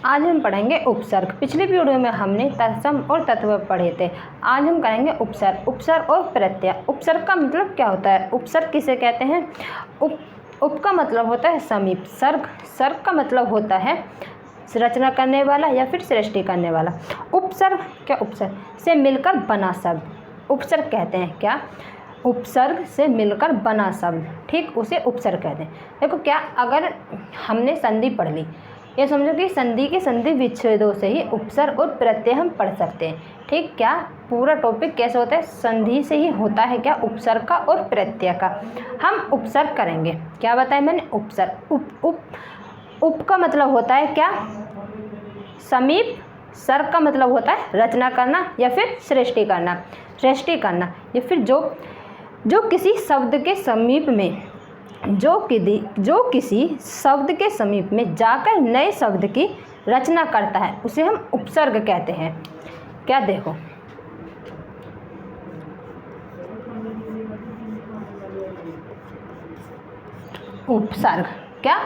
आज हम पढ़ेंगे उपसर्ग। पिछली वीडियो में हमने तत्सम और तत्व पढ़े थे। आज हम करेंगे उपसर्ग। उपसर्ग और प्रत्यय। उपसर्ग का मतलब क्या होता है? उपसर्ग किसे कहते हैं? उप का मतलब होता है समीप। सर्ग का मतलब होता है रचना करने वाला या फिर सृष्टि करने वाला। उपसर्ग से मिलकर बना शब्द उपसर्ग कहते हैं। क्या? उपसर्ग से मिलकर बना शब्द, ठीक, उसे उपसर्ग कहते हैं। देखो क्या, अगर हमने संधि पढ़ ली, ये समझो कि संधि के संधि विच्छेदों से ही उपसर्ग और प्रत्यय हम पढ़ सकते हैं। ठीक, क्या पूरा टॉपिक कैसे होता है? संधि से ही होता है क्या? उपसर्ग का और प्रत्यय का। हम उपसर्ग करेंगे। क्या बताया मैंने? उपसर्ग। उप का मतलब होता है क्या? समीप। सर्ग का मतलब होता है रचना करना या फिर सृष्टि करना या फिर जो किसी शब्द के समीप में जो किसी शब्द के समीप में जाकर नए शब्द की रचना करता है उसे हम उपसर्ग कहते हैं। क्या देखो, उपसर्ग। क्या?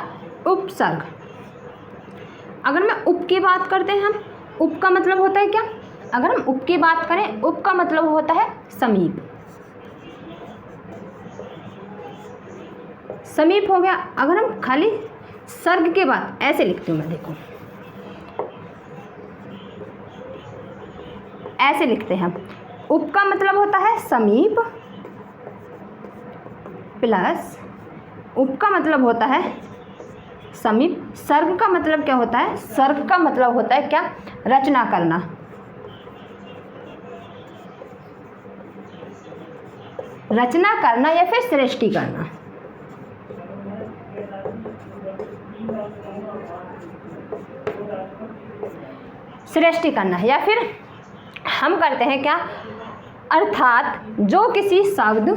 उपसर्ग। अगर मैं उप की बात करते हैं, हम उप का मतलब होता है क्या? अगर हम उप की बात करें, उप का मतलब होता है समीप। समीप हो गया। अगर हम खाली सर्ग के बाद ऐसे लिखती हूँ मैं, देखो ऐसे लिखते हैं हम। उप का मतलब होता है समीप प्लस उप का मतलब होता है समीप। सर्ग का मतलब क्या होता है? सर्ग का मतलब होता है क्या? रचना करना। रचना करना या फिर सृष्टि करना। सृष्टि करना या फिर हम करते हैं क्या? अर्थात जो किसी शब्द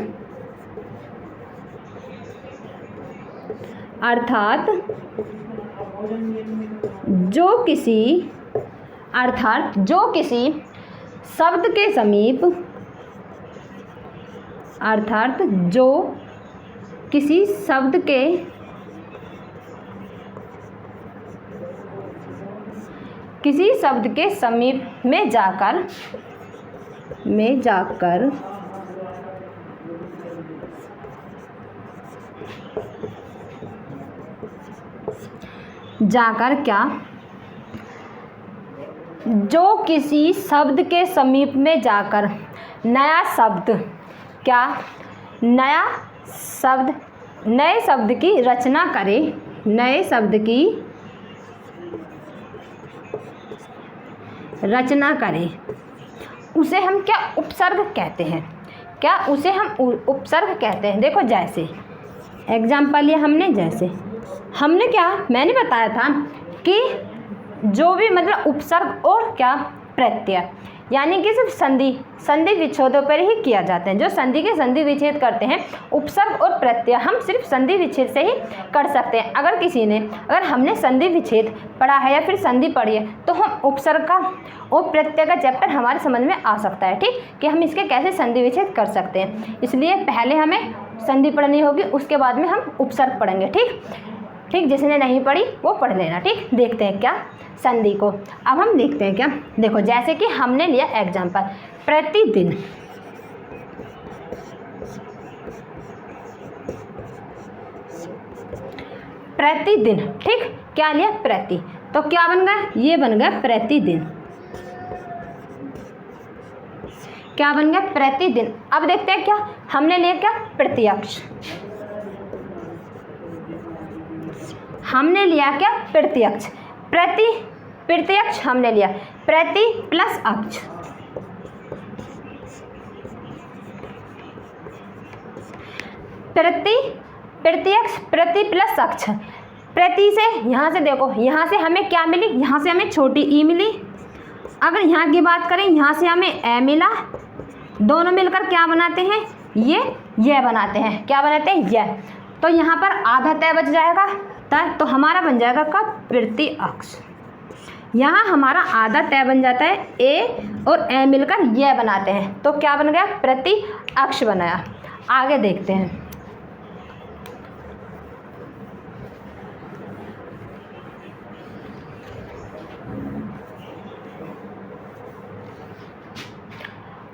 जो किसी शब्द के समीप किसी शब्द के समीप में जाकर क्या? जो किसी शब्द के समीप में जाकर नया शब्द, क्या? नए शब्द की रचना करे, नए शब्द की रचना करे, उसे हम क्या? उपसर्ग कहते हैं। क्या? उसे हम उपसर्ग कहते हैं। देखो जैसे एग्जाम्पल लिया हमने, जैसे हमने क्या, मैंने बताया था कि जो भी मतलब उपसर्ग और क्या प्रत्यय, यानी कि सिर्फ संधि विच्छेदों पर ही किया जाते हैं। जो संधि के संधि विच्छेद करते हैं, उपसर्ग और प्रत्यय हम सिर्फ संधि विच्छेद से ही कर सकते हैं। अगर हमने संधि विच्छेद पढ़ा है या फिर संधि पढ़ी है तो हम उपसर्ग का और प्रत्यय का चैप्टर हमारे समझ में आ सकता है। ठीक, कि हम इसके कैसे संधि विच्छेद कर सकते हैं। इसलिए पहले हमें संधि पढ़नी होगी, उसके बाद में हम उपसर्ग पढ़ेंगे। ठीक, जिसने नहीं पढ़ी वो पढ़ लेना। ठीक, देखते हैं क्या संधि को। अब हम देखते हैं क्या, देखो जैसे कि हमने लिया एग्जाम्पल प्रतिदिन। ठीक, क्या लिया? प्रति, तो क्या बन गया? ये बन गया प्रतिदिन। क्या बन गया? प्रतिदिन। अब देखते हैं क्या हमने लिया, क्या? प्रत्यक्ष। हमने लिया क्या? प्रत्यक्ष। प्रत्यक्ष हमने लिया प्रति प्लस अक्ष। प्रत्यक्ष प्रति प्लस अक्ष। प्रति से यहाँ से देखो, यहाँ से हमें क्या मिली? यहाँ से हमें छोटी ई मिली। अगर यहाँ की बात करें, यहाँ से हमें ए मिला। दोनों मिलकर क्या बनाते हैं? ये बनाते हैं। क्या बनाते हैं? ये। तो यहाँ पर आधा तय बच जाएगा, तो हमारा बन जाएगा का प्रति अक्ष। यहाँ हमारा आधा तय बन जाता है, ए और ए मिलकर ये बनाते हैं, तो क्या बन गया? प्रति अक्ष बनाया। आगे देखते हैं।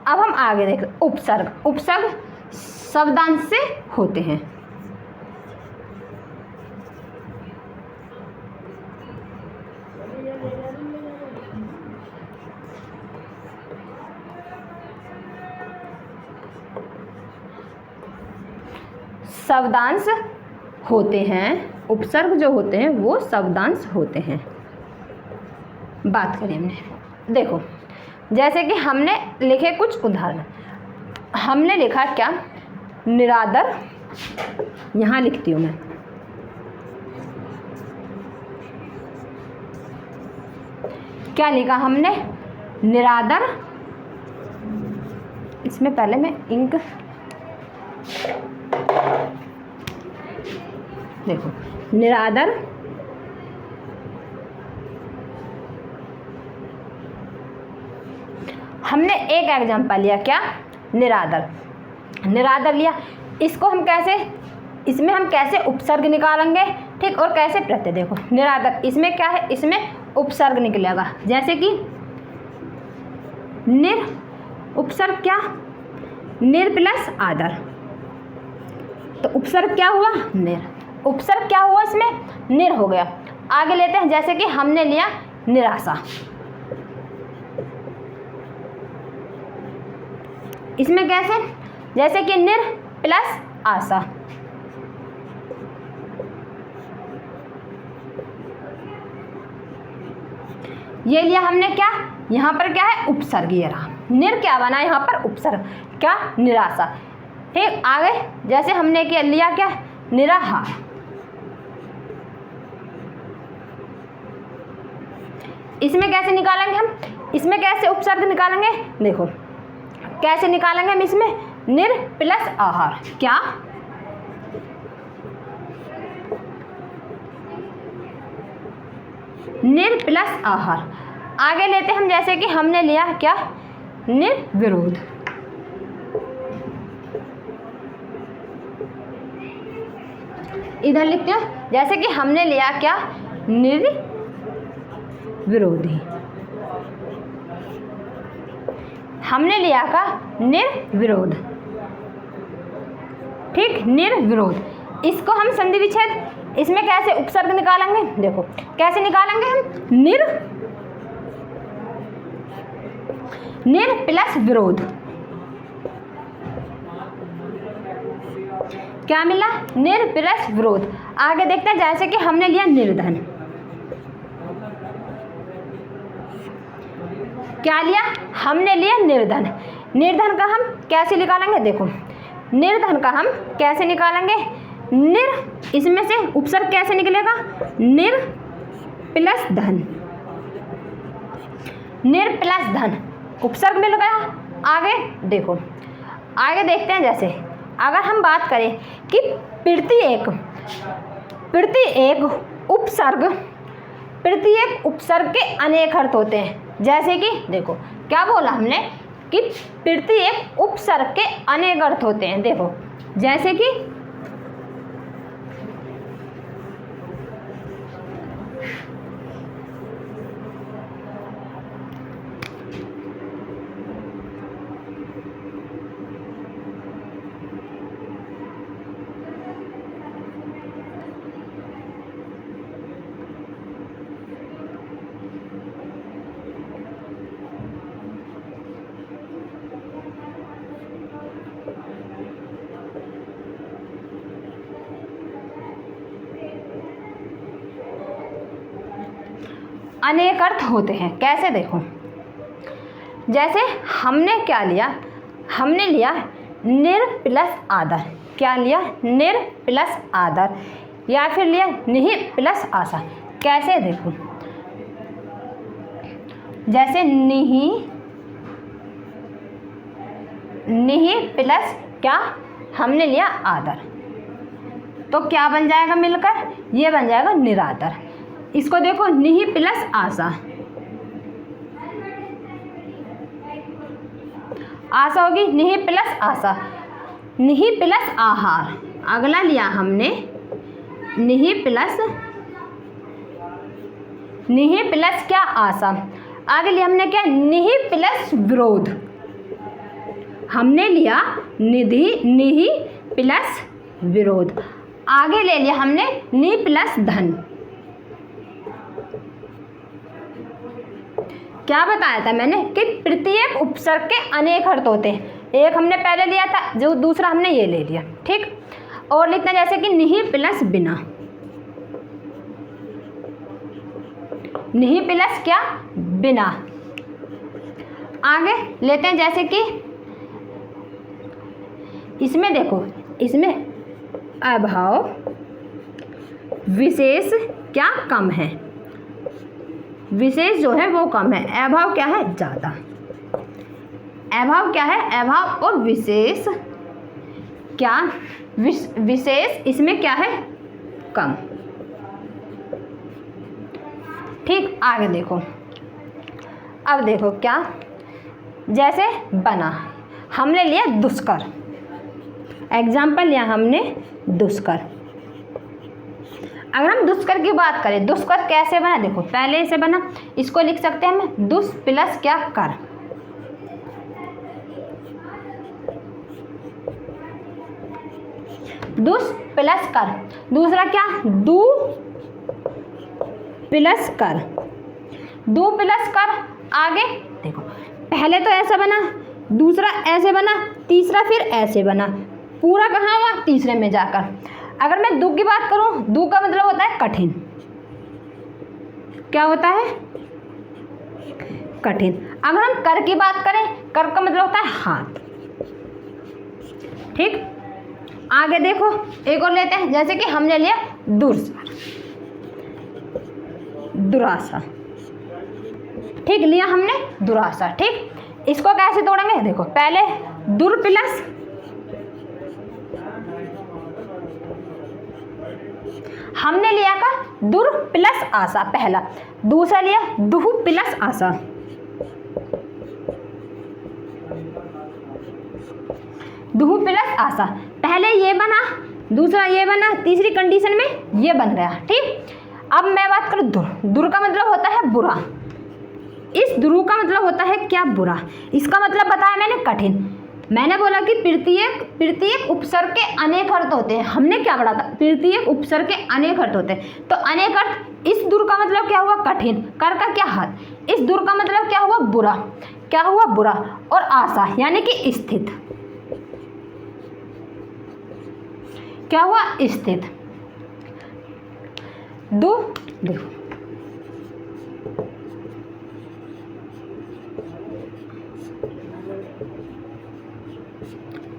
अब हम आगे देखें उपसर्ग। उपसर्ग शब्दांश से होते हैं। शब्दांश होते हैं, उपसर्ग जो होते हैं वो शब्दांश होते हैं। बात करें हमने, देखो जैसे कि हमने लिखे कुछ उदाहरण। हमने लिखा क्या, निरादर, यहाँ लिखती हूँ मैं, क्या लिखा हमने, निरादर। इसमें पहले मैं इंक, देखो निरादर हमने एक एग्जाम्पल लिया, क्या, निरादर। निरादर लिया, इसको हम कैसे, इसमें हम कैसे उपसर्ग निकालेंगे, ठीक, और कैसे प्रत्यय। देखो निरादर, इसमें क्या है, इसमें उपसर्ग निकलेगा, जैसे कि निर, उपसर्ग क्या, निर प्लस आदर, तो उपसर्ग क्या हुआ, निर। उपसर्ग क्या हुआ, इसमें निर हो गया। आगे लेते हैं, जैसे कि हमने लिया निराशा, इसमें कैसे, जैसे कि निर प्लस आशा, ये लिया हमने क्या, यहाँ पर क्या है, उपसर्ग, ये रहा निर, क्या बना यहाँ पर उपसर्ग, क्या, निराशा। ठीक, आगे जैसे हमने क्या लिया, क्या, निराहार, इसमें कैसे निकालेंगे हम, इसमें कैसे उपसर्ग निकालेंगे, देखो कैसे निकालेंगे हम, इसमें निर प्लस आहार, क्या, निर प्लस आहार। आगे लेते हम, जैसे कि हमने लिया क्या, निर्विरोध, इधर लिखते हो, जैसे कि हमने लिया क्या, निर्विरोधी, हमने लिया का निर्विरोध, ठीक, निर्विरोध। इसको हम संधि विच्छेद, इसमें कैसे उपसर्ग निकालेंगे, देखो कैसे निकालेंगे हम, निर प्लस विरोध, क्या मिला, निर प्लस विरोध। आगे देखते हैं, जैसे कि हमने लिया निर्धन, क्या लिया, हमने लिया निर्धन। निर्धन का हम कैसे निकालेंगे, देखो निर्धन का हम कैसे निकालेंगे, निर, इसमें से उपसर्ग कैसे निकलेगा, निर प्लस धन, निर प्लस धन, उपसर्ग मिल गया। आगे देखो, आगे देखते हैं, जैसे अगर हम बात करें कि प्रत्येक उपसर्ग, प्रत्येक उपसर्ग के अनेक अर्थ होते हैं, जैसे कि देखो क्या बोला हमने कि प्रत्येक उपसर्ग के अनेक अर्थ होते हैं। देखो जैसे कि अनेक अर्थ होते हैं, कैसे, देखो जैसे हमने क्या लिया, हमने लिया निर प्लस आदर, क्या लिया, निर प्लस आदर, या फिर लिया निहि प्लस आशा। कैसे, देखो जैसे निहि प्लस क्या, हमने लिया आदर, तो क्या बन जाएगा मिलकर, ये बन जाएगा निरादर। इसको देखो निहि प्लस आशा, आशा होगी निहि प्लस आशा, निहि प्लस आहार। अगला लिया हमने निहि प्लस क्या, आशा। आगे लिया हमने क्या, निहि प्लस विरोध, हमने लिया निधि निहि प्लस विरोध, आगे ले लिया हमने नि प्लस धन। क्या बताया था मैंने कि प्रत्येक उपसर्ग के अनेक अर्थ होते हैं। एक हमने पहले लिया था, जो दूसरा हमने ये ले लिया, ठीक। और लिखते हैं जैसे कि निहि प्लस बिना, निहि प्लस क्या, बिना। आगे लेते हैं जैसे कि इसमें देखो, इसमें अभाव विशेष क्या कम है, विशेष जो है वो कम है, अभाव क्या है ज़्यादा। अभाव क्या है, अभाव और विशेष क्या, विशेष इसमें क्या है कम, ठीक। आगे देखो, अब देखो क्या, जैसे बना हमने लिया दुष्कर, एग्जाम्पल लिया हमने दुष्कर। अगर हम दुष्कर की बात करें, दुष्कर कैसे बना, देखो पहले से बना, इसको लिख सकते हैं हम दुष् प्लस क्या कर, दुष् प्लस कर। दूसरा क्या, दू प्लस कर, दू प्लस कर। आगे देखो, पहले तो ऐसा बना, दूसरा ऐसे बना, तीसरा फिर ऐसे बना, पूरा कहाँ हुआ, तीसरे में जाकर। अगर मैं दू की बात करूं, दू का मतलब होता है कठिन, क्या होता है कठिन। अगर हम कर की बात करें, कर का मतलब होता है हाथ, ठीक। आगे देखो एक और लेते हैं, जैसे कि हमने लिया दुरासा, ठीक, लिया हमने दुरासा, ठीक। इसको कैसे तोड़ेंगे, देखो पहले दुर प्लस, हमने लिया का दुर प्लस आशा पहला, दूसरा लिया दुहु प्लस आशा, दुहु प्लस आशा। पहले ये बना, दूसरा ये बना, तीसरी कंडीशन में ये बन गया, ठीक। अब मैं बात करूँ दुर, दुर का मतलब होता है बुरा, इस दुरु का मतलब होता है क्या, बुरा। इसका मतलब बताया मैंने कठिन। मैंने बोला कि प्रत्येक उपसर्ग के अनेक अर्थ होते हैं, हमने क्या पढ़ा था, प्रत्येक उपसर्ग के अनेक अर्थ होते हैं। तो अनेक अर्थ, इस दुर का मतलब क्या हुआ कठिन, कर का क्या हाथ, इस दुर का मतलब क्या हुआ बुरा, क्या हुआ बुरा, और आशा यानी कि स्थित, क्या हुआ स्थित। दो देखो,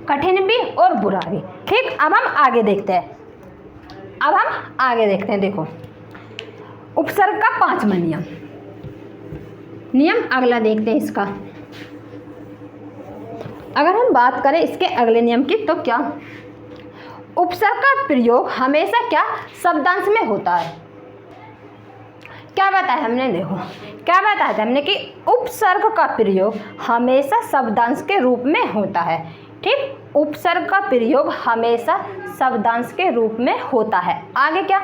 कठिन भी और बुरा भी, ठीक। अब हम आगे देखते हैं, देखो उपसर्ग का 5वां नियम अगला देखते हैं इसका। अगर हम बात करें इसके अगले नियम की, तो क्या, उपसर्ग का प्रयोग हमेशा क्या शब्दांश में होता है। क्या बताया हमने, देखो क्या बताया था हमने कि उपसर्ग का प्रयोग हमेशा शब्दांश के रूप में होता है, ठीक। उपसर्ग का प्रयोग हमेशा शब्दांश के रूप में होता है। आगे क्या,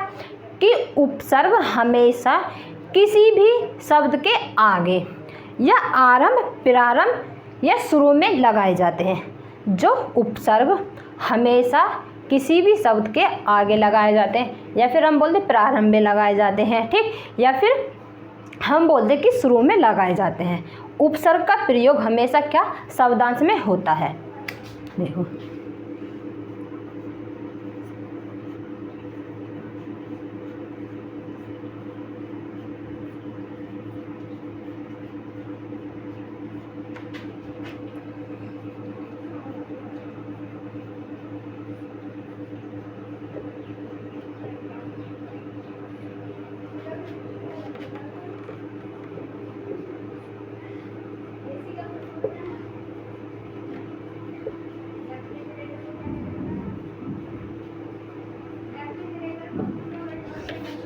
कि उपसर्ग हमेशा किसी भी शब्द के आगे या आरंभ, प्रारंभ या शुरू में लगाए जाते हैं। जो उपसर्ग हमेशा किसी भी शब्द के आगे लगाए जाते हैं, या फिर हम बोलते प्रारंभ में लगाए जाते हैं, ठीक, या फिर हम बोलते कि शुरू में लगाए जाते हैं। उपसर्ग का प्रयोग हमेशा क्या शब्दांश में होता है। देखो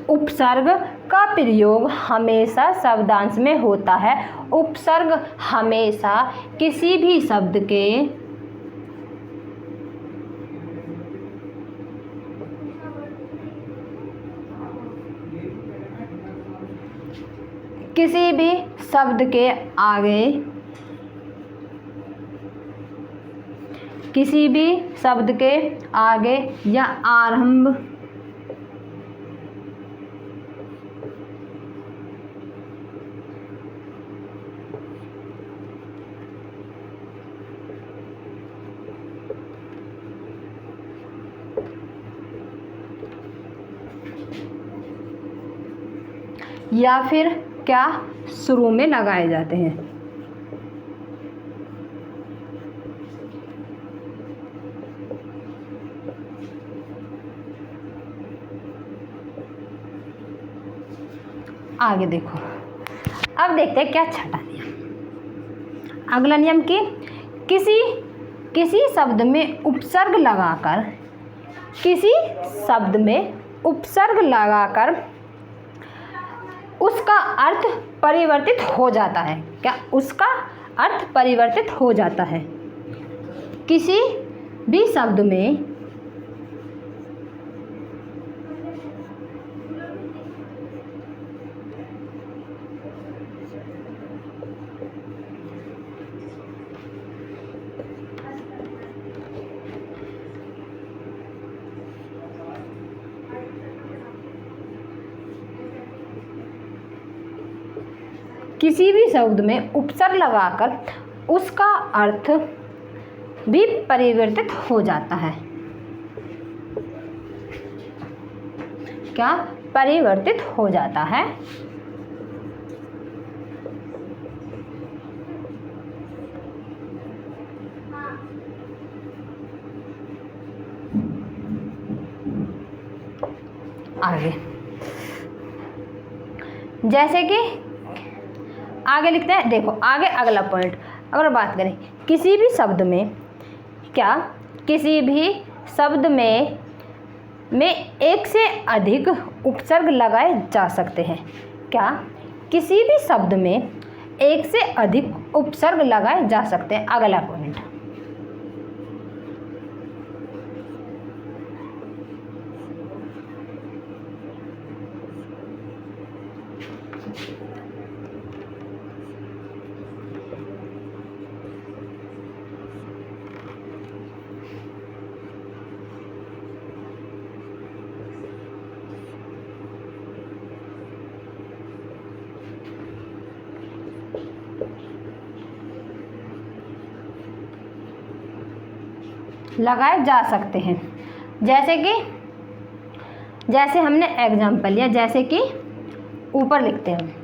उपसर्ग का प्रयोग हमेशा शब्दांश में होता है। उपसर्ग हमेशा किसी भी शब्द के आगे किसी भी शब्द के आगे या आरंभ या फिर क्या शुरू में लगाए जाते हैं। आगे देखो, अब देखते हैं क्या छठा नियम। अगला नियम कि किसी शब्द में उपसर्ग लगाकर, किसी शब्द में उपसर्ग लगाकर उसका अर्थ परिवर्तित हो जाता है। क्या उसका अर्थ परिवर्तित हो जाता है। किसी भी शब्द में किसी भी शब्द में उपसर्ग लगाकर उसका अर्थ भी परिवर्तित हो जाता है। क्या परिवर्तित हो जाता है। आगे जैसे कि आगे लिखते हैं, देखो आगे अगला पॉइंट अगर बात करें किसी भी शब्द में, क्या किसी भी शब्द में एक से अधिक उपसर्ग लगाए जा सकते हैं। क्या किसी भी शब्द में एक से अधिक उपसर्ग लगाए जा सकते हैं। अगला पॉइंट लगाए जा सकते हैं। जैसे हमने एग्जाम्पल लिया, जैसे कि ऊपर लिखते हैं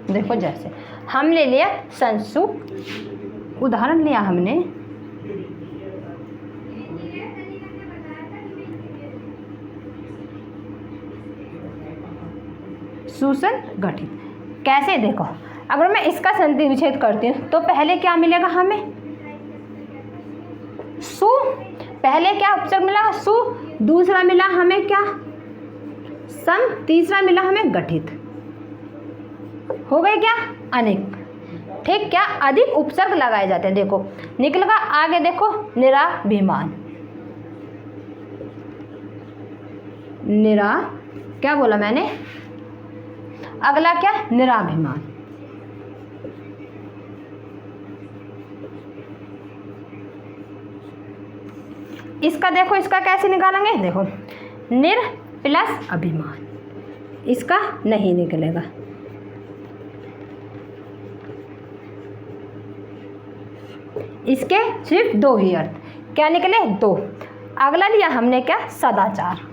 देखो, जैसे हम ले लिया संसु, उदाहरण लिया हमने सूसन गठित। कैसे देखो, अगर मैं इसका संधि विच्छेद करती हूँ तो पहले क्या मिलेगा हमें, सु। पहले क्या उपसर्ग मिला, सु। दूसरा मिला हमें क्या, सम। तीसरा मिला हमें गठित। हो गए क्या, अनेक। ठीक, क्या अधिक उपसर्ग लगाए जाते हैं। देखो निकलेगा आगे, देखो निराभिमान। निरा क्या बोला मैंने, अगला क्या, निराभिमान। इसका देखो, इसका कैसे निकालेंगे, देखो निर प्लस अभिमान, इसका नहीं निकलेगा। इसके सिर्फ दो ही अर्थ, क्या निकले, दो। अगला लिया हमने क्या, सदाचार।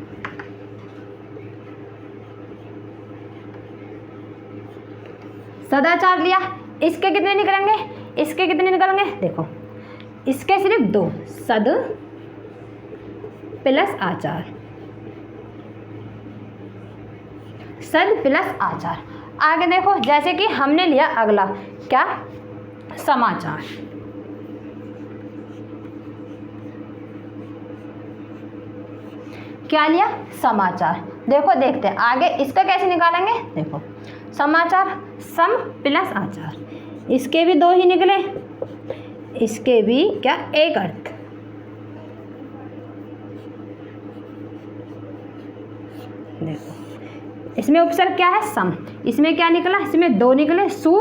सदाचार लिया, इसके कितने निकलेंगे, इसके कितने निकलेंगे, देखो इसके सिर्फ दो, सद प्लस आचार, सद प्लस आचार। आगे देखो, जैसे कि हमने लिया अगला क्या, समाचार। क्या लिया, समाचार। देखो देखते हैं आगे इसका कैसे निकालेंगे। देखो समाचार सम प्लस आचार, इसके भी दो ही निकले, इसके भी क्या, एक अर्थ। देखो इसमें उपसर्ग क्या है, सम। इसमें क्या निकला, इसमें 2 निकले, सु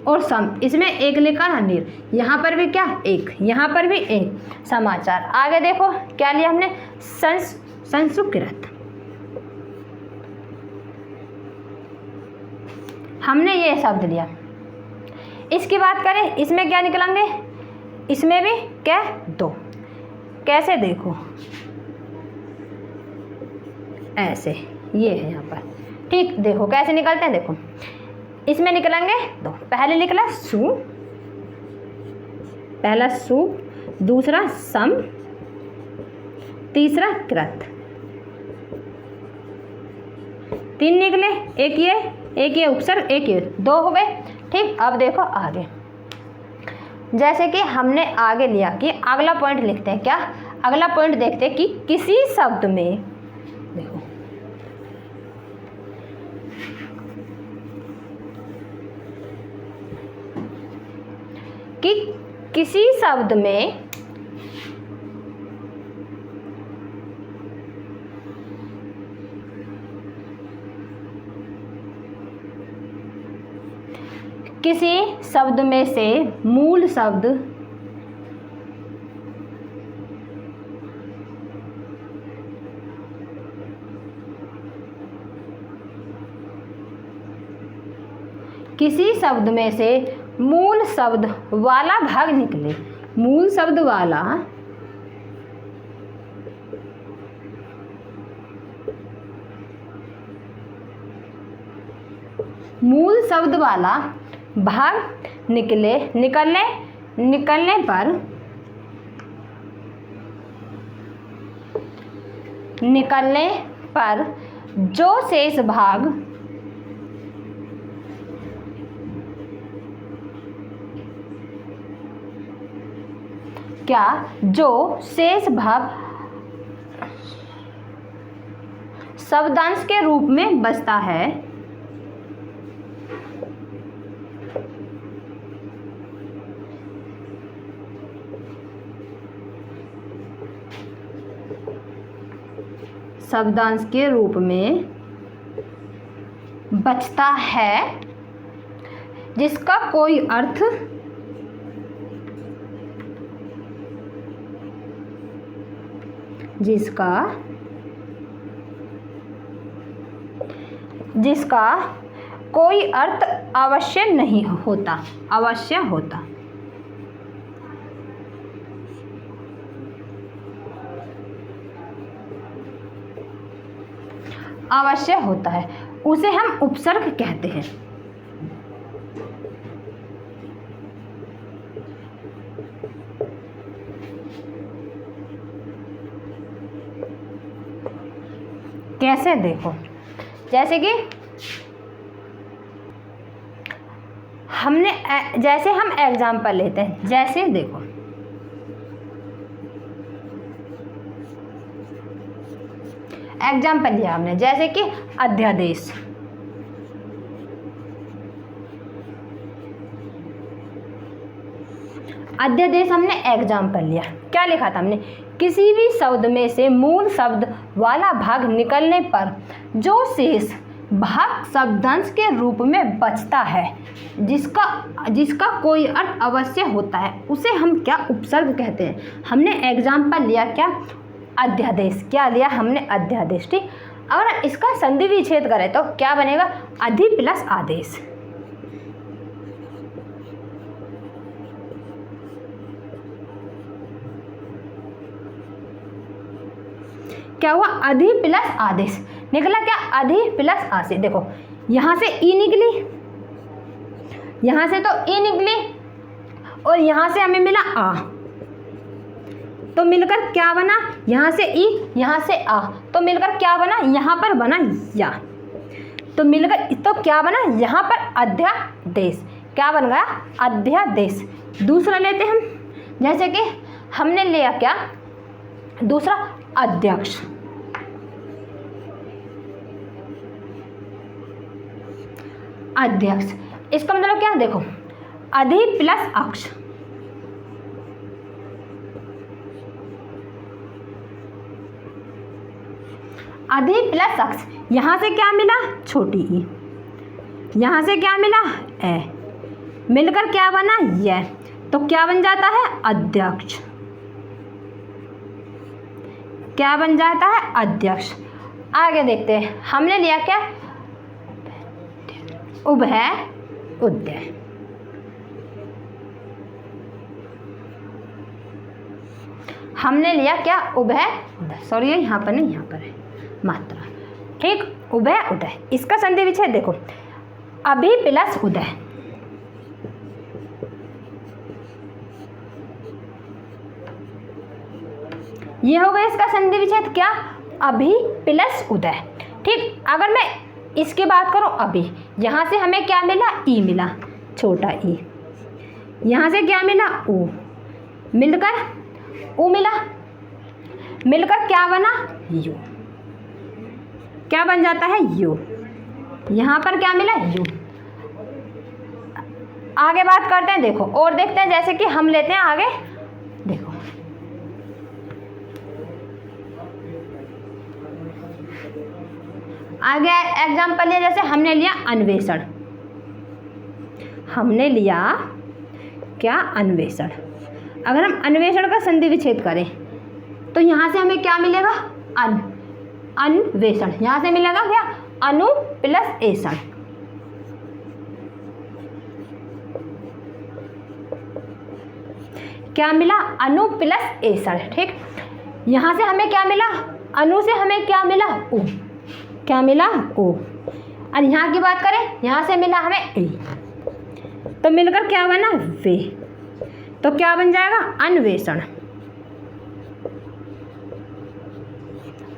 और सम। इसमें 1 निकला, नीर। यहाँ पर भी क्या, 1, यहाँ पर भी 1। समाचार। आगे देखो क्या लिया हमने, संस्कृत। हमने ये शब्द लिया। इसकी बात करें, इसमें क्या निकलेंगे, इसमें भी क्या, 2। कैसे, देखो ऐसे, ये है यहाँ पर, ठीक। देखो कैसे निकलते हैं, देखो इसमें निकलेंगे 2। पहले निकला सु, पहला सु, दूसरा सम, तीसरा कृत। 3 निकले, एक ये उपसर्ग, एक ये, 2 हो गए, ठीक। अब देखो आगे, जैसे कि हमने आगे लिया कि अगला पॉइंट लिखते हैं। क्या, अगला पॉइंट देखते हैं कि किसी शब्द में, देखो कि किसी शब्द में किसी शब्द में से मूल शब्द किसी शब्द में से मूल शब्द वाला भाग निकले। मूल शब्द वाला भाग निकलने पर जो शेष भाग शब्दांश के रूप में बचता है, शब्दांश के रूप में बचता है, जिसका कोई अर्थ जिसका कोई अर्थ अवश्य नहीं होता, अवश्य होता। अवश्य होता है, उसे हम उपसर्ग कहते हैं। कैसे, देखो जैसे कि जैसे हम एग्जाम्पल लेते हैं, जैसे देखो एग्जाम्पल लिया हमने, जैसे कि अध्यादेश। अध्यादेश हमने एग्जाम्पल लिया, क्या लिखा था हमने, किसी भी शब्द में से मूल शब्द वाला भाग निकलने पर जो शेष भाग शब्दांश के रूप में बचता है, जिसका कोई अर्थ अवश्य होता है, उसे हम क्या, उपसर्ग कहते हैं। हमने एग्जाम्पल लिया क्या, अध्यादेश। क्या लिया हमने, अध्यादेश, ठीक। अगर इसका संधि विच्छेद करें तो क्या बनेगा, अधि प्लस आदेश। क्या हुआ, अधि प्लस आदेश निकला, क्या, अधि प्लस आदेश। देखो यहाँ से ई निकली, यहाँ से तो ई निकली, और यहाँ से हमें मिला आ, तो मिलकर क्या बना, यहाँ से ई, यहाँ से आ, तो मिलकर क्या बना, यहाँ पर बना या, तो मिलकर तो क्या बना, यहाँ पर अध्यादेश। क्या बन गया, अध्यादेश। दूसरा लेते हम, जैसे कि हमने लिया क्या, दूसरा अध्यक्ष। अध्यक्ष, इसका मतलब क्या, देखो अधि प्लस अक्ष, अधि प्लस अक्ष, यहाँ से क्या मिला, छोटी ई, यहाँ से क्या मिला, ए, मिलकर क्या बना, यह। तो क्या बन जाता है, अध्यक्ष। क्या बन जाता है, अध्यक्ष। आगे देखते हैं, हमने लिया क्या, उभय उदय। हमने लिया क्या, उभय उदय, सॉरी यहाँ पर नहीं, यहाँ पर है मात्रा, ठीक, उभय उदय। इसका संधि विच्छेद देखो, अभी प्लस उदय, ये हो गया इसका संधि विच्छेद, क्या, अभी प्लस उदय। ठीक, अगर मैं इसकी बात करूं, अभी यहाँ से हमें क्या मिला, ई मिला, छोटा ई, यहाँ से क्या मिला, ऊ, मिलकर ऊ मिला, मिलकर क्या बना, यू। क्या बन जाता है, यू। यहाँ पर क्या मिला, यू। आगे बात करते हैं, देखो और देखते हैं, जैसे कि हम लेते हैं आगे, देखो आगे एग्जाम्पल लिया, जैसे हमने लिया अन्वेषण, हमने लिया क्या, अन्वेषण। अगर हम अन्वेषण का संधि विच्छेद करें तो यहाँ से हमें क्या मिलेगा, अन्वेषण, यहाँ से मिलेगा क्या, अनु प्लस एषण। क्या मिला, अनु प्लस एषण। ठीक, यहाँ से हमें क्या मिला, अनु से हमें क्या मिला, उ, क्या मिला, ओ। और यहाँ की बात करें, यहाँ से मिला हमें ए, तो मिलकर क्या बना, वे। तो क्या बन जाएगा, अन्वेषण।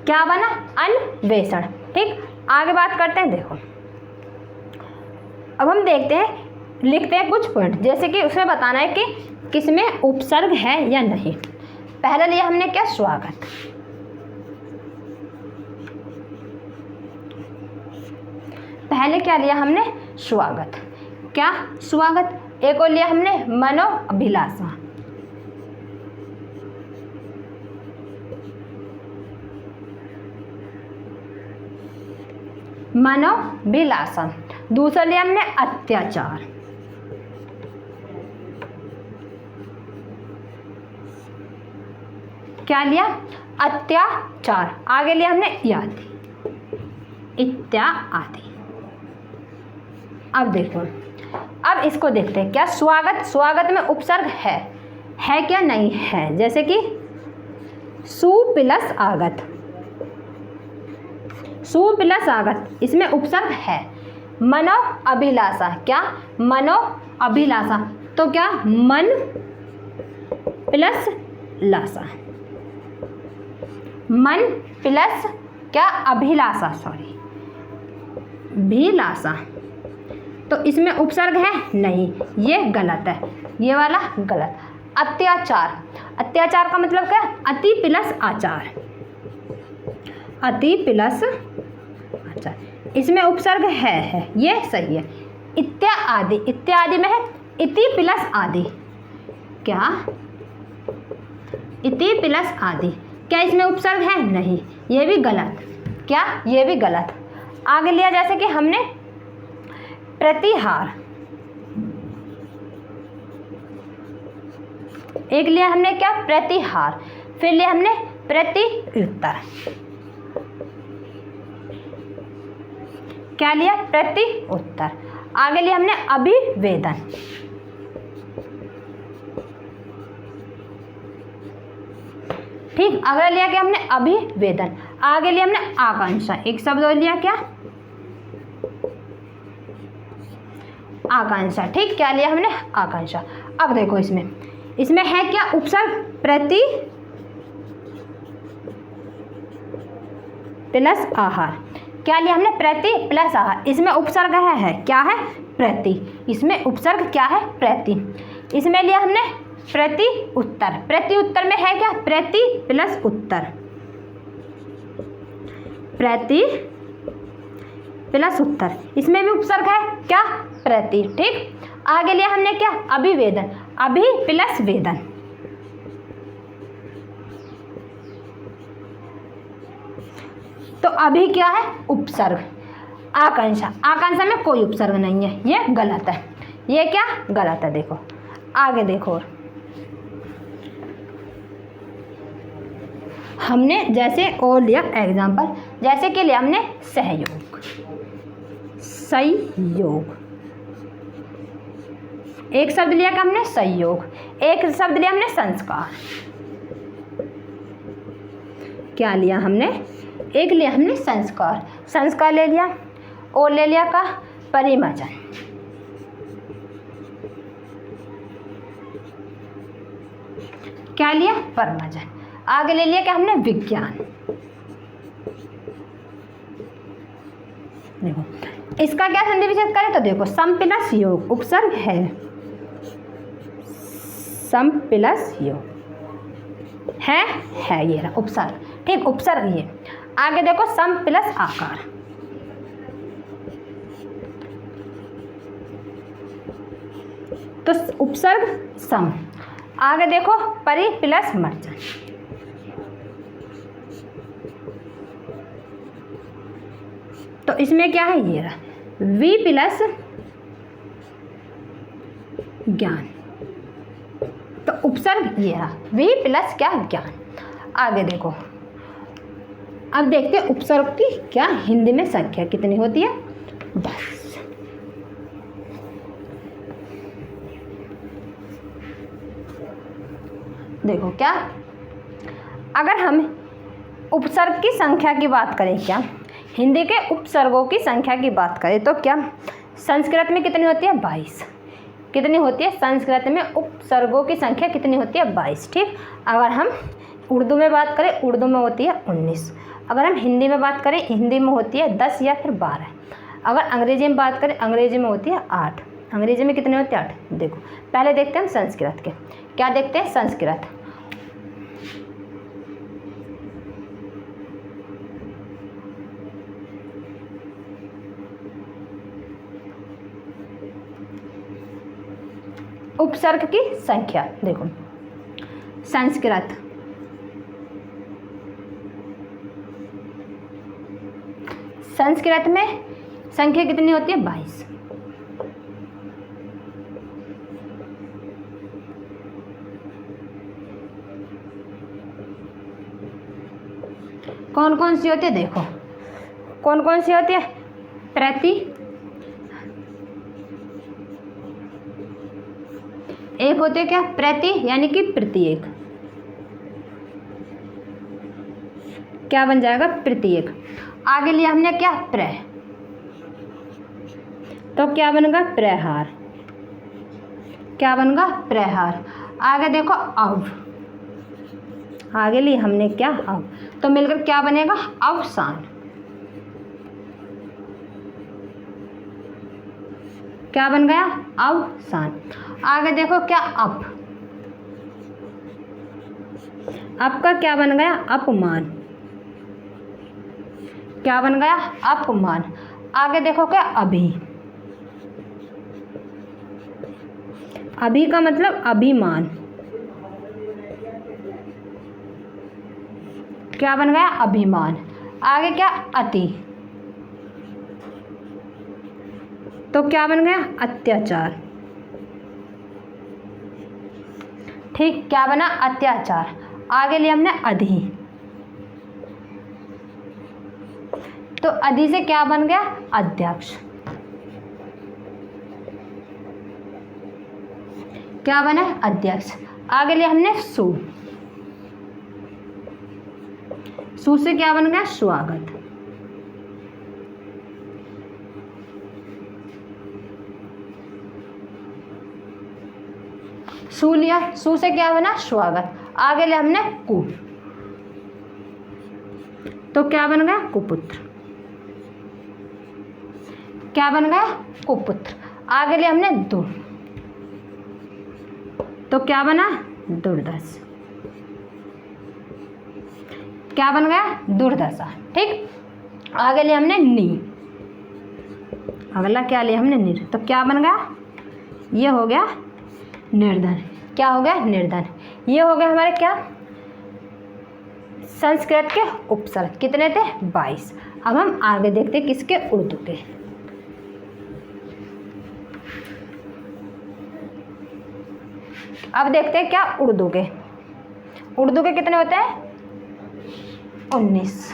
क्या बना, अन्वेषण। ठीक, आगे बात करते हैं, देखो अब हम देखते हैं, लिखते हैं कुछ पॉइंट, जैसे कि उसमें बताना है कि किसमें उपसर्ग है या नहीं। पहले लिया हमने क्या, स्वागत। पहले क्या लिया हमने, स्वागत। क्या, स्वागत। एक और लिया हमने, मनोअभिलाषा। मनोअभिलाषा। दूसरा लिया हमने, अत्याचार। क्या लिया, अत्याचार। आगे लिया हमने, याति, इत्यादि। अब देखो, अब इसको देखते हैं, क्या स्वागत, स्वागत में उपसर्ग है क्या, नहीं है। जैसे कि सु प्लस आगत, सु प्लस आगत, इसमें उपसर्ग है। मनो अभिलाषा, क्या, मनो अभिलाषा, तो क्या, मन प्लस लाषा, मन प्लस क्या, अभिलाषा, सॉरी भिलाषा, तो इसमें उपसर्ग है नहीं, ये गलत है, ये वाला गलत। अत्याचार, अत्याचार का मतलब क्या, अति प्लस आचार, अति प्लस आचार, इसमें उपसर्ग है, ये सही है। इत्यादि, इत्यादि में है इति प्लस आदि, क्या, इति प्लस आदि, क्या इसमें उपसर्ग है, नहीं, ये भी गलत। क्या, ये भी गलत। आगे लिया, जैसे कि हमने प्रतिहार, एक लिया हमने क्या, प्रतिहार, फिर लिया हमने प्रत्युत्तर। क्या लिया, प्रत्युत्तर। आगे लिया हमने अभिवेदन, ठीक, अगला लिया क्या हमने, अभिवेदन। आगे लिया हमने आकांक्षा, एक शब्द और लिया, क्या, आकांक्षा। ठीक, क्या लिया हमने, आकांक्षा। अब देखो इसमें है क्या, उपसर्ग, प्रति प्लस आहार। क्या लिया हमने, प्रति प्लस आहार, इसमें उपसर्ग है क्या है, प्रति, इसमें उपसर्ग क्या है, प्रति। इसमें लिया हमने प्रति उत्तर, प्रति उत्तर में है क्या, प्रति प्लस उत्तर, प्रति प्लस उत्तर, इसमें भी उपसर्ग है क्या, प्रति। ठीक, आगे लिया हमने क्या, अभिवेदन, अभि प्लस वेदन, तो अभी क्या है? उपसर्ग। आकांक्षा, आकांक्षा में कोई उपसर्ग नहीं है, ये गलत है। ये क्या गलत है? देखो आगे देखो, हमने जैसे और लिया एग्जाम्पल, जैसे कि लिया हमने सहयोग, सहयोग, एक शब्द लिया क्या हमने? सहयोग। एक शब्द लिया हमने संस्कार। क्या लिया हमने? एक लिया हमने संस्कार, संस्कार ले लिया। और ले लिया का परिमार्जन, क्या लिया? परिमार्जन। आगे ले लिया क्या हमने? विज्ञान। देखो इसका क्या संधि विच्छेद करें तो देखो सम प्लस योग उपसर्ग है, सम प्लस योग है ये रहा उपसर्ग, ठीक, उपसर्ग ये। आगे देखो सम प्लस आकार, तो उपसर्ग सम। आगे देखो परि प्लस मर्जन, तो इसमें क्या है? ये रहा वी प्लस ज्ञान, तो उपसर्ग ये रहा वी प्लस क्या? ज्ञान। आगे देखो, अब देखते हैं उपसर्ग की क्या हिंदी में संख्या कितनी होती है? 10। देखो क्या, अगर हम उपसर्ग की संख्या की बात करें, क्या हिंदी के उपसर्गों की संख्या की बात करें तो क्या संस्कृत में कितनी होती है? 22। कितनी होती है? संस्कृत में उपसर्गों की संख्या कितनी होती है? 22, ठीक। अगर हम उर्दू में बात करें, उर्दू में होती है 19। अगर हम हिंदी में बात करें, हिंदी में होती है 10 या फिर 12। अगर अंग्रेजी में बात करें, अंग्रेजी में होती है 8। अंग्रेजी में कितने होते हैं? 8। देखो पहले देखते हैं हम संस्कृत के, क्या देखते हैं? संस्कृत। उपसर्ग की संख्या देखो, संस्कृत संस्कृत में संख्या कितनी होती है? 22। कौन कौन सी होती है? देखो कौन कौन सी होती है? प्रति, एक होते हैं क्या? प्रति यानी कि प्रत्येक, क्या बन जाएगा? प्रत्येक। आगे लिया हमने क्या? प्रय, तो क्या बनेगा? प्रहार, क्या बनेगा? प्रहार। आगे देखो अव, आगे लिया हमने क्या? अव, तो मिलकर क्या बनेगा? अवसान। क्या बन गया? अवसान। आगे देखो क्या? अप, आपका क्या बन गया? अपमान, क्या बन गया? अपमान। आगे देखो क्या? अभी, अभी का मतलब अभिमान, क्या बन गया? अभिमान। आगे क्या? अति, तो क्या बन गया? अत्याचार, ठीक, क्या बना? अत्याचार। आगे लिया हमने अधि, तो अधि से क्या बन गया? अध्यक्ष, क्या बना? अध्यक्ष। आगे लिया हमने सु, सु से क्या बन गया? स्वागत। सु लिया, सु से क्या बना? स्वागत। आगे लिया हमने कु, तो क्या बन गया? कुपुत्र, क्या बन गया? कुपुत्र। आगे लिया हमने दु, तो क्या बना? दुर्दश, क्या बन गया? दुर्दशा, ठीक। आगे लिया हमने नी, अगला क्या लिया हमने? निर, तो क्या बन गया? ये हो गया निर्धन, क्या हो गया? निर्धन। ये हो गया हमारे क्या? संस्कृत के उपसर्ग कितने थे? 22। अब हम आगे देखते हैं किसके? उर्दू के। अब देखते हैं क्या उर्दू के। उर्दू के कितने होते हैं? 19।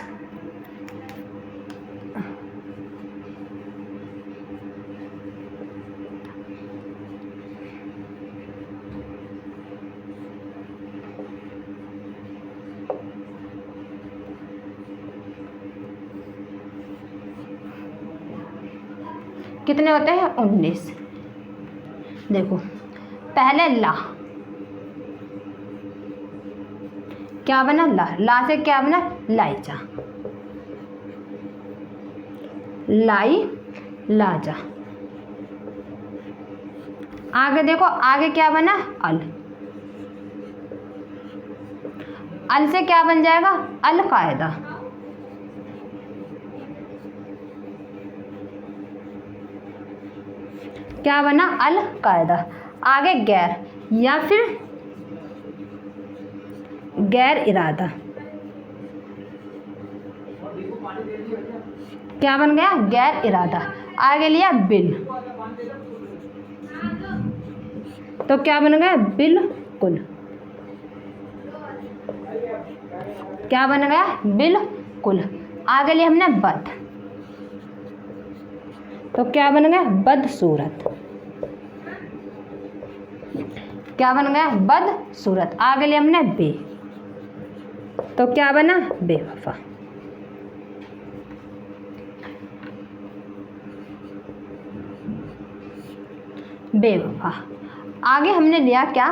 कितने होते हैं? 19। देखो पहले ला, क्या बना? ला। ला से क्या बना? लाइजा। लाई लाजा। आगे देखो, आगे क्या बना? अल। अल से क्या बन जाएगा? अल कायदा। क्या बना? अल कायदा। आगे गैर या फिर गैर इरादा, क्या बन गया? गैर इरादा। आगे लिया बिल, तो क्या बन गया? बिल्कुल। क्या बन गया? बिल्कुल। आगे लिया हमने बद, तो क्या बन गया? बदसूरत। क्या बन गया? बदसूरत। आगे लिया हमने बे, तो क्या बना? बेवफा। बेवफा। आगे हमने लिया क्या?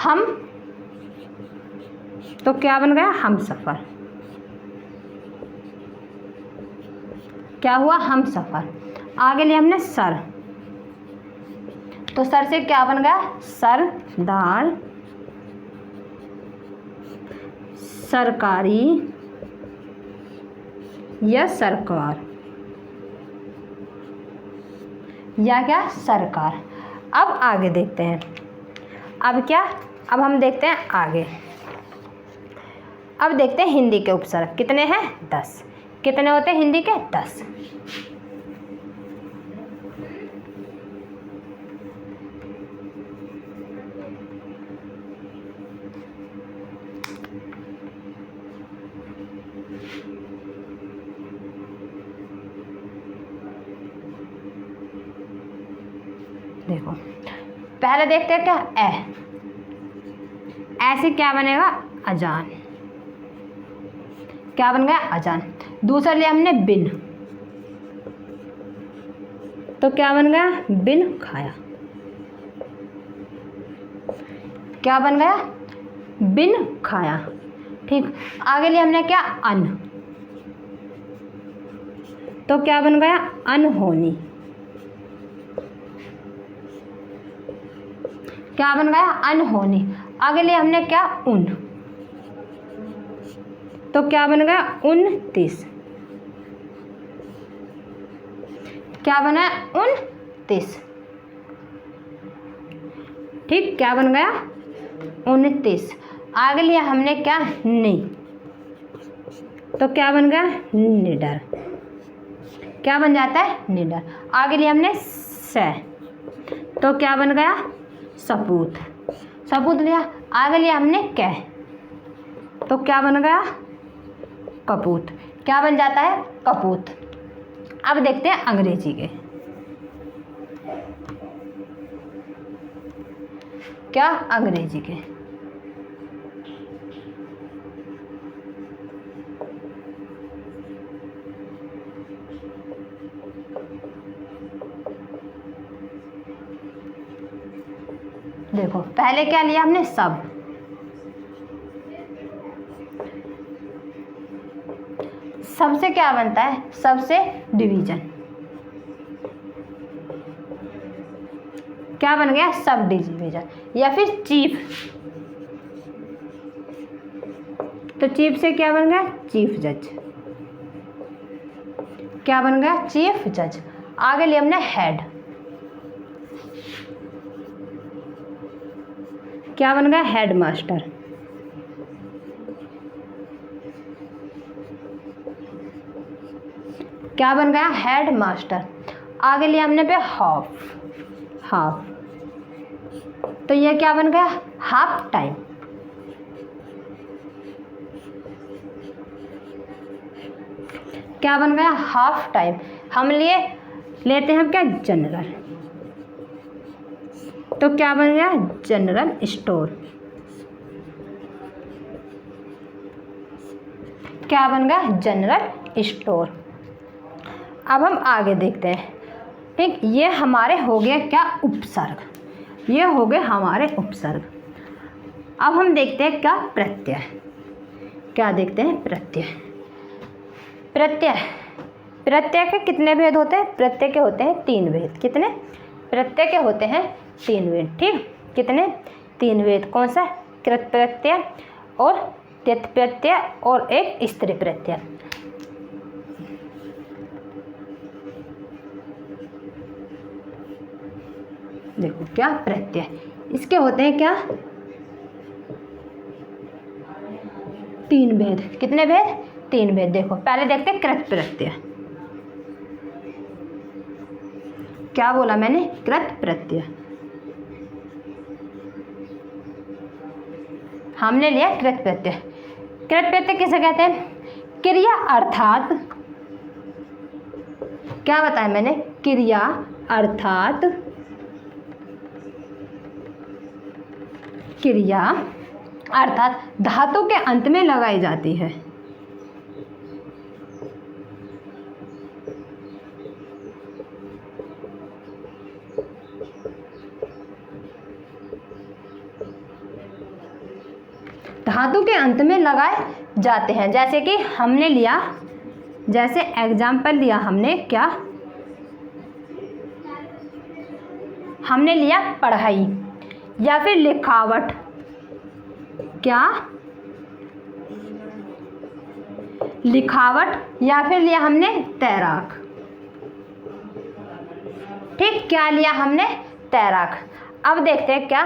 हम, तो क्या बन गया? हम सफ़र। क्या हुआ? हम सफ़र। आगे लिया हमने सर, तो सर से क्या बन गया? सरदार, सरकारी या सरकार, या क्या? सरकार। अब आगे देखते हैं। अब क्या? अब हम देखते हैं आगे। अब देखते हैं हिंदी के उपसर्ग कितने हैं? 10। कितने होते हैं हिंदी के? 10। देखो पहले देखते हैं क्या? ऐसे क्या बनेगा? अजान। क्या बन गया? अजान। दूसरा लिया हमने बिन, तो क्या बन गया? बिन खाया। क्या बन गया? बिन खाया। ठीक। आगे लिया हमने क्या? अन, तो क्या बन गया? अनहोनी। क्या बन गया? अनहोनी। आगे लिए हमने क्या? उन, तो क्या बन गया? 29। क्या बना? 29। ठीक। क्या बन गया? 29। आगे लिया हमने क्या? नी, तो क्या बन गया? निडर। क्या बन जाता है? निडर। आगे लिया हमने से, तो क्या बन गया? सपूत। सपूत लिया। आगे लिया हमने कै, तो क्या बन गया? कपूत। क्या बन जाता है? कपूत। अब देखते हैं अंग्रेजी के। क्या? अंग्रेजी के। देखो पहले क्या लिया हमने? सब। सबसे क्या बनता है? सबसे डिवीजन। क्या बन गया? सब डिवीजन या फिर चीफ, तो चीफ से क्या बन गया? चीफ जज। क्या बन गया? चीफ जज। आगे लिया हमने हेड, क्या बन गया? Head master. क्या बन गया, हेड मास्टर। आगे लिया हमने पे हाफ, हाफ, तो ये क्या बन गया, हाफ टाइम। क्या बन गया, हाफ टाइम। हम लेते हैं क्या, जनरल, तो क्या बन गया, जनरल स्टोर। क्या बन गया, जनरल स्टोर। अब हम आगे देखते हैं। ठीक, ये हमारे हो गए क्या, उपसर्ग, ये हो गए हमारे उपसर्ग। अब हम देखते हैं क्या, प्रत्यय। क्या देखते हैं, प्रत्यय। प्रत्यय, प्रत्यय के कितने भेद होते हैं, प्रत्यय के होते हैं 3 भेद। कितने, प्रत्यय के होते हैं 3 भेद। ठीक, कितने, 3 भेद। कौन सा, कृत प्रत्यय और त्यत प्रत्यय और एक स्त्री प्रत्यय। देखो क्या, प्रत्यय, इसके होते हैं क्या, 3 भेद। कितने भेद, 3 भेद। देखो पहले देखते हैं कृत प्रत्यय। क्या बोला मैंने, कृत प्रत्यय। हमने लिया कृत प्रत्यय। कृत प्रत्यय किसे कहते हैं, क्रिया अर्थात, क्या बताया मैंने, क्रिया अर्थात, क्रिया अर्थात धातु के अंत में लगाई जाती है। धातु के अंत में लगाए जाते हैं। जैसे कि हमने लिया, जैसे एग्जाम्पल लिया हमने क्या, हमने लिया पढ़ाई या फिर लिखावट। क्या, लिखावट या फिर लिया हमने तैराक। ठीक, क्या लिया हमने, तैराक। अब देखते हैं क्या,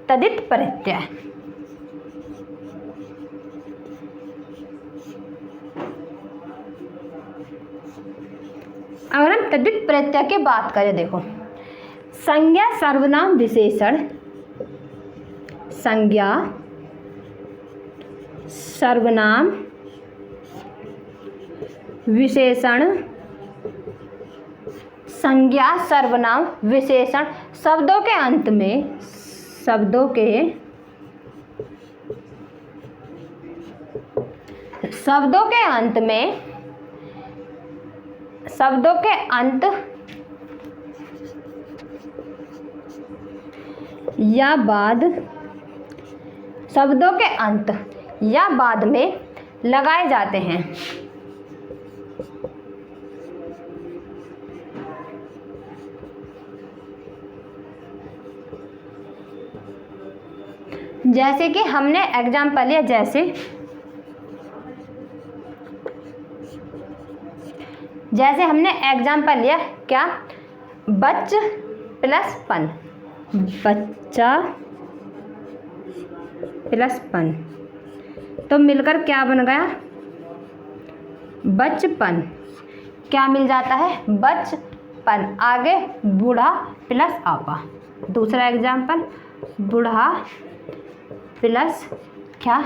तदित प्रत्यय। अगर हम तद्धित प्रत्यय की बात करें, देखो संज्ञा सर्वनाम विशेषण, संज्ञा सर्वनाम विशेषण, संज्ञा सर्वनाम विशेषण शब्दों के अंत में, शब्दों के अंत में, शब्दों के अंत या बाद, शब्दों के अंत या बाद में लगाए जाते हैं। जैसे कि हमने एग्जाम्पल लिया, जैसे हमने एग्जाम्पल लिया क्या, बच प्लस पन, बच्चा प्लस पन, तो मिलकर क्या बन गया, बचपन। क्या मिल जाता है, बचपन। आगे बूढ़ा प्लस आपा। दूसरा एग्जाम्पल, बूढ़ा प्लस क्या,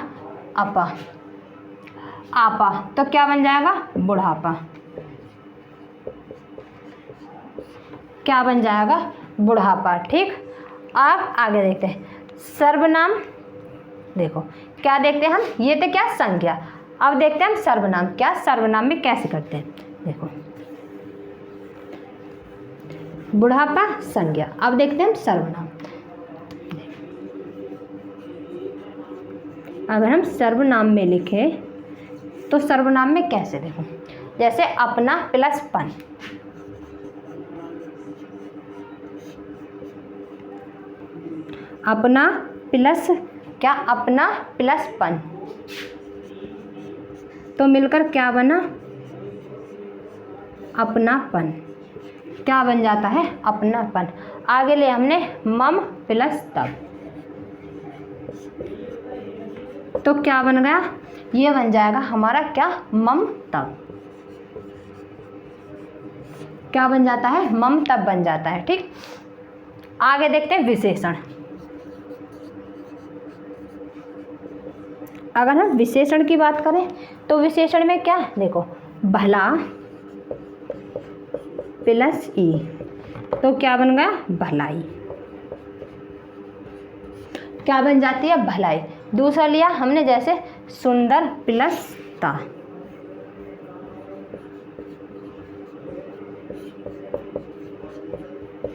आपा, आपा, तो क्या बन जाएगा, बुढ़ापा। क्या बन जाएगा, बुढ़ापा। ठीक, अब आगे देखते हैं सर्वनाम। देखो क्या देखते हैं हम, ये तो क्या, संज्ञा। अब देखते हैं हम सर्वनाम। क्या, सर्वनाम में कैसे करते हैं, देखो बुढ़ापा संज्ञा। अब देखते हैं हम सर्वनाम। अगर हम सर्वनाम में लिखें तो सर्वनाम में कैसे, देखो जैसे अपना प्लस पन, अपना प्लस क्या, अपना प्लस पन, तो मिलकर क्या बना, अपनापन। क्या बन जाता है, अपनापन। आगे ले हमने मम प्लस तब, तो क्या बन गया, ये बन जाएगा हमारा क्या, मम तब। क्या बन जाता है, मम तब बन जाता है। ठीक, आगे देखते हैं विशेषण। अगर हम विशेषण की बात करें तो विशेषण में क्या, देखो भला प्लस ई, तो क्या बन गया, भलाई। क्या बन जाती है, भलाई। दूसरा लिया हमने जैसे सुंदर प्लस ता,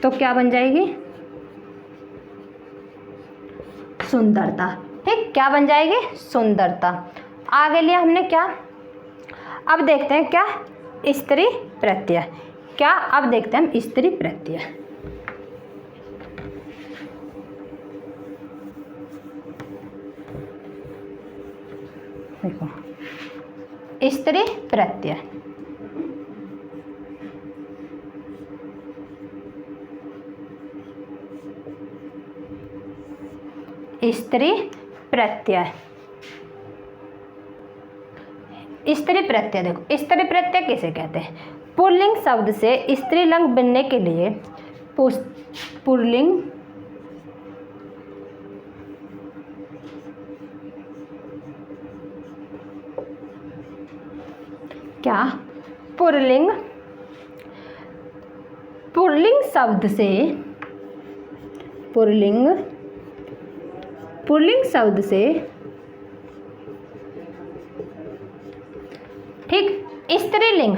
तो क्या बन जाएगी, सुंदरता। ठीक, क्या बन जाएगी, सुंदरता। आगे लिया हमने क्या, अब देखते हैं क्या, स्त्री प्रत्यय। क्या, अब देखते हैं हम स्त्री प्रत्यय। देखो स्त्री प्रत्यय, स्त्री प्रत्यय, स्त्री प्रत्यय। देखो स्त्री प्रत्यय किसे कहते हैं, पुल्लिंग शब्द से स्त्रीलिंग बनने के लिए पुल्लिंग क्या, पुल्लिंग, पुल्लिंग शब्द से, पुल्लिंग शब्द से, ठीक, स्त्रीलिंग,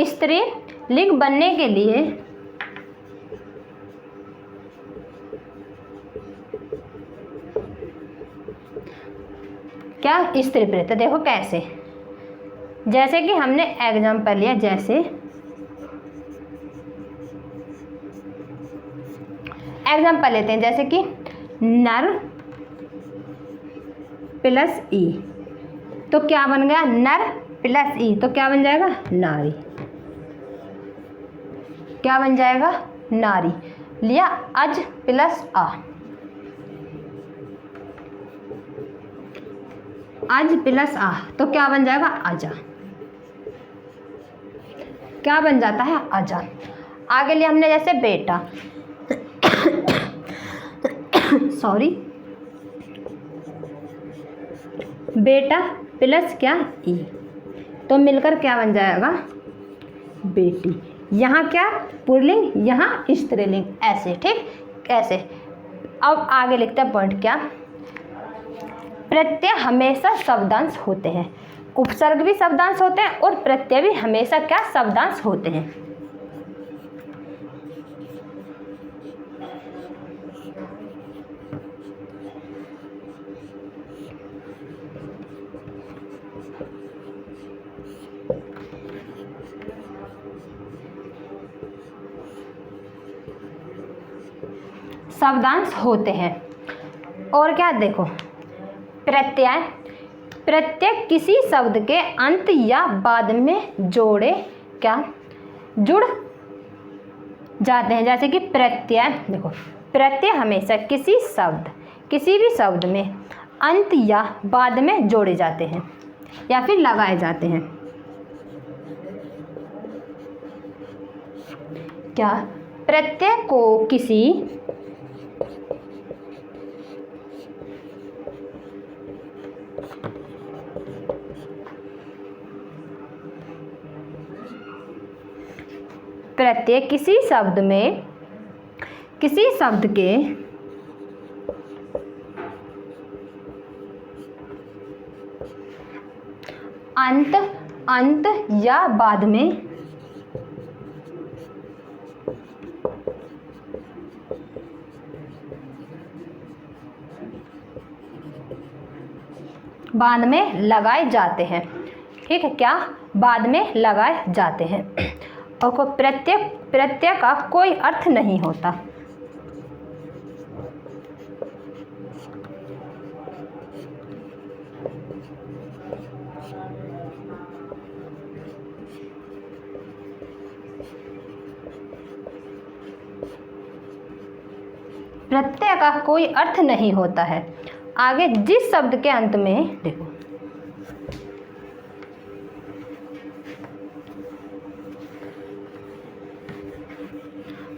स्त्रीलिंग बनने के लिए क्या, स्त्री प्रत्यय। देखो कैसे, जैसे कि हमने एग्जाम्पल लिया, जैसे एग्जाम्पल लेते हैं, जैसे कि नर प्लस ई, तो क्या बन गया, नर प्लस ई, तो क्या बन जाएगा, नारी। क्या बन जाएगा, नारी। लिया अज प्लस आ, अज प्लस आ, तो क्या बन जाएगा, आजा। क्या बन जाता है, आजा। आगे लिया हमने जैसे बेटा सॉरी, बेटा प्लस क्या, ई, तो मिलकर क्या बन जाएगा, बेटी। यहाँ क्या, पुल्लिंग, यहाँ स्त्रीलिंग, ऐसे। ठीक, ऐसे। अब आगे लिखते हैं पॉइंट, क्या, प्रत्यय हमेशा शब्दांश होते हैं, उपसर्ग भी शब्दांश होते हैं और प्रत्यय भी हमेशा क्या, शब्दांश होते हैं। शब्दांश होते हैं। और क्या, देखो प्रत्यय, प्रत्यय किसी शब्द के अंत या बाद में जोड़े क्या, जुड़ जाते हैं। जैसे कि प्रत्यय, देखो प्रत्यय हमेशा किसी शब्द, किसी भी शब्द में अंत या बाद में जोड़े जाते हैं या फिर लगाए जाते हैं। क्या, प्रत्यय को किसी प्रत्यय किसी शब्द में, किसी शब्द के अंत या बाद में लगाए जाते हैं। ठीक है, क्या, बाद में लगाए जाते हैं। और प्रत्यय का कोई अर्थ नहीं होता। प्रत्यय का कोई अर्थ नहीं होता है। आगे जिस शब्द के अंत में, देखो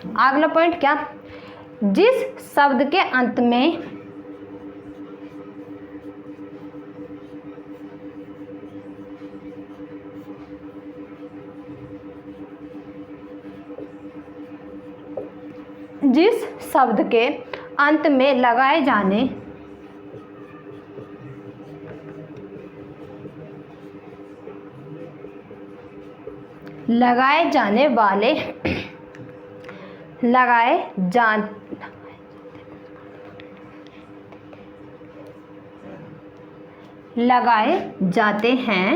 अगला पॉइंट क्या, जिस शब्द के अंत में लगाए जाते हैं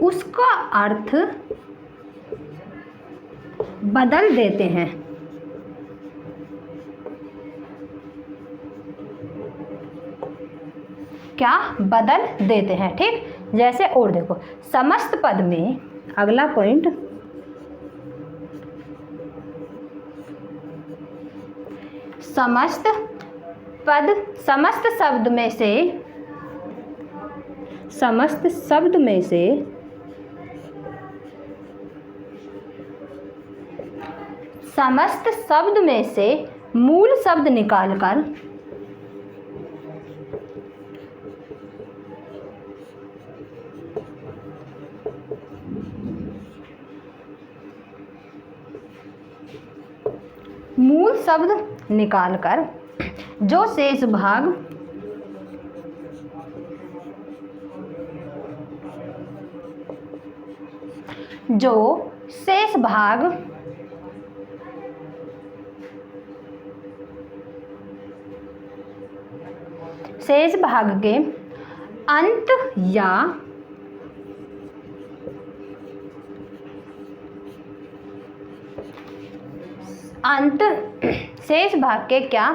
उसका अर्थ बदल देते हैं। क्या बदल देते हैं, ठीक। जैसे और देखो, समस्त पद में, अगला पॉइंट, समस्त शब्द में से मूल शब्द निकालकर जो शेष भाग के अंत या शेष भाग के क्या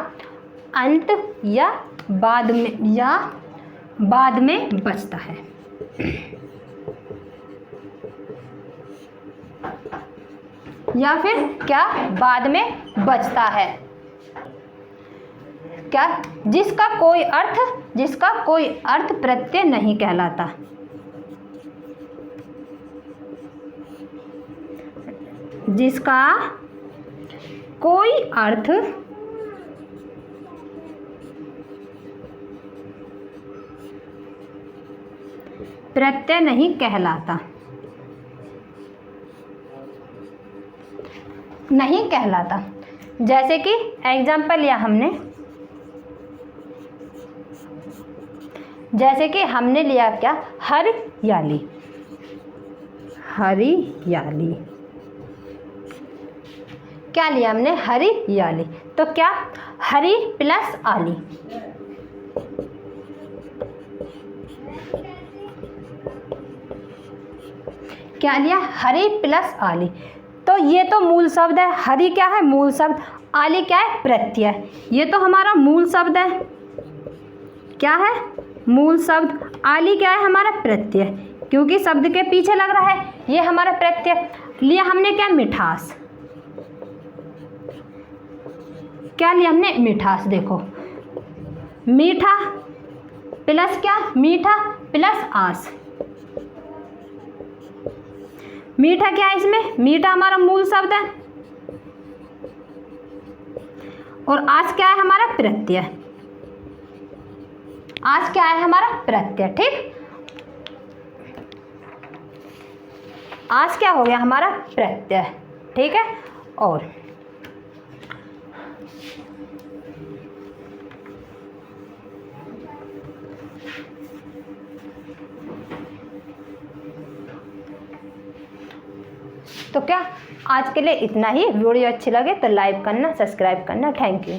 अंत या बाद में बचता है। या फिर क्या बाद में बचता है, क्या जिसका कोई अर्थ प्रत्यय नहीं कहलाता। जिसका कोई अर्थ प्रत्यय नहीं कहलाता, जैसे कि एग्जाम्पल लिया हमने, जैसे कि हमने लिया क्या, हरियाली। क्या लिया हमने, हरियाली। तो क्या, हरी प्लस आली, क्या लिया, हरी प्लस आली। तो ये तो मूल शब्द है, हरी क्या है, मूल शब्द, आली क्या है, प्रत्यय। ये तो हमारा मूल शब्द है, क्या है, मूल शब्द। आली क्या है, हमारा प्रत्यय, क्योंकि शब्द के पीछे लग रहा है, ये हमारा प्रत्यय। लिया हमने क्या, मिठास। क्या लिया हमने, मिठास। देखो, मीठा प्लस क्या, मीठा प्लस आस। मीठा क्या है इसमें, मीठा हमारा मूल शब्द है, और आस क्या है, हमारा प्रत्यय। आस क्या है, हमारा प्रत्यय, ठीक। आस क्या हो गया, हमारा प्रत्यय, ठीक है। और तो क्या, आज के लिए इतना ही। वीडियो अच्छी लगे तो लाइक करना, सब्सक्राइब करना। Thank you.